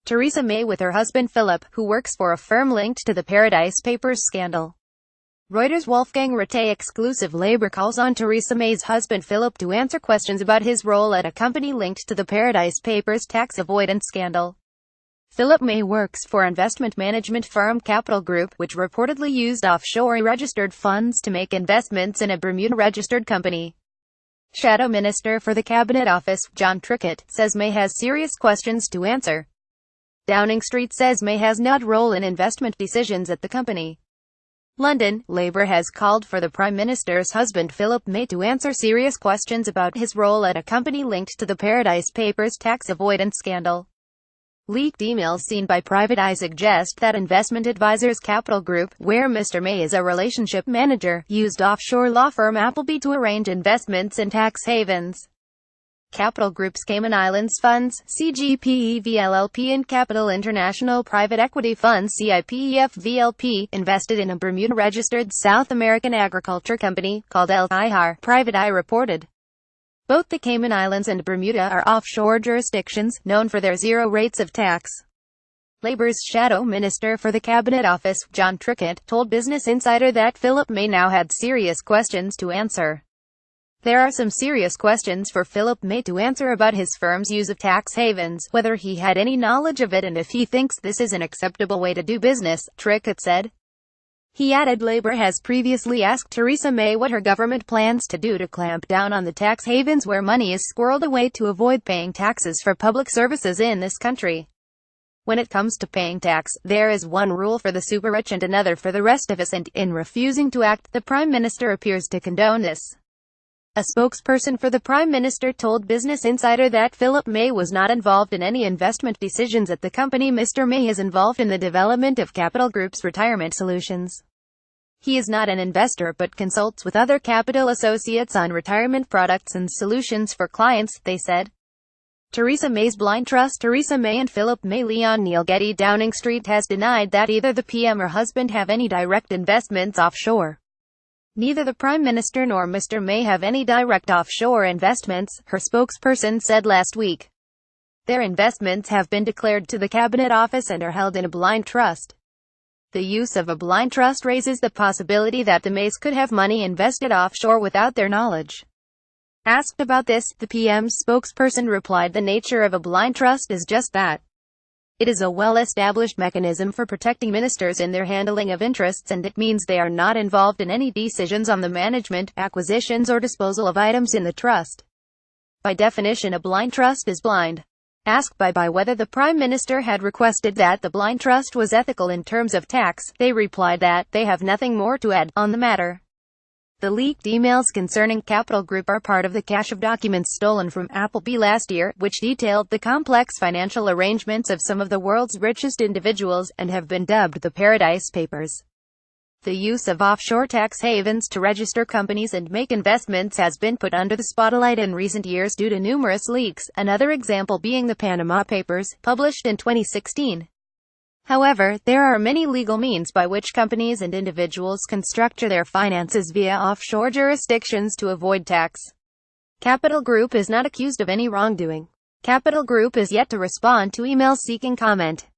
Theresa May with her husband Philip, who works for a firm linked to the Paradise Papers scandal. ReutersWolfgang Rattay Exclusive Labour calls on Theresa May's husband Philip to answer questions about his role at a company linked to the Paradise Papers tax avoidance scandal. Philip May works for investment management firm Capital Group, which reportedly used offshore-registered funds to make investments in a Bermuda-registered company. Shadow Minister for the Cabinet Office, Jon Trickett, says May has serious questions to answer. Downing Street says May has no role in investment decisions at the company. London, Labour has called for the Prime Minister's husband Philip May to answer serious questions about his role at a company linked to the Paradise Papers tax avoidance scandal. Leaked emails seen by private eye suggest that investment advisors Capital Group, where Mr. May is a relationship manager, used offshore law firm Appleby to arrange investments in tax havens. Capital Group's Cayman Islands funds, CGPEV LLP, and Capital International Private Equity Fund CIPEF VLP, invested in a Bermuda-registered South American agriculture company, called El Ihar, Private Eye reported. Both the Cayman Islands and Bermuda are offshore jurisdictions, known for their zero rates of tax. Labour's Shadow Minister for the Cabinet Office, Jon Trickett, told Business Insider that Philip May now had serious questions to answer. There are some serious questions for Philip May to answer about his firm's use of tax havens, whether he had any knowledge of it and if he thinks this is an acceptable way to do business, Trickett said. He added Labour has previously asked Theresa May what her government plans to do to clamp down on the tax havens where money is squirreled away to avoid paying taxes for public services in this country. When it comes to paying tax, there is one rule for the super rich and another for the rest of us, and in refusing to act, the Prime Minister appears to condone this. A spokesperson for the Prime Minister told Business Insider that Philip May was not involved in any investment decisions at the company. Mr. May is involved in the development of Capital Group's retirement solutions. He is not an investor but consults with other capital associates on retirement products and solutions for clients, they said. Theresa May's blind trust. Theresa May and Philip May. Leon Neil Getty. Downing Street has denied that either the PM or husband have any direct investments offshore. Neither the Prime Minister nor Mr. May have any direct offshore investments, her spokesperson said last week. Their investments have been declared to the Cabinet Office and are held in a blind trust. The use of a blind trust raises the possibility that the Mays could have money invested offshore without their knowledge. Asked about this, the PM's spokesperson replied, "The nature of a blind trust is just that. It is a well-established mechanism for protecting ministers in their handling of interests, and it means they are not involved in any decisions on the management, acquisitions or disposal of items in the trust. By definition, a blind trust is blind." Asked by whether the Prime Minister had requested that the blind trust was ethical in terms of tax, they replied that they have nothing more to add on the matter. The leaked emails concerning Capital Group are part of the cache of documents stolen from Appleby last year, which detailed the complex financial arrangements of some of the world's richest individuals, and have been dubbed the Paradise Papers. The use of offshore tax havens to register companies and make investments has been put under the spotlight in recent years due to numerous leaks, another example being the Panama Papers, published in 2016. However, there are many legal means by which companies and individuals can structure their finances via offshore jurisdictions to avoid tax. Capital Group is not accused of any wrongdoing. Capital Group is yet to respond to emails seeking comment.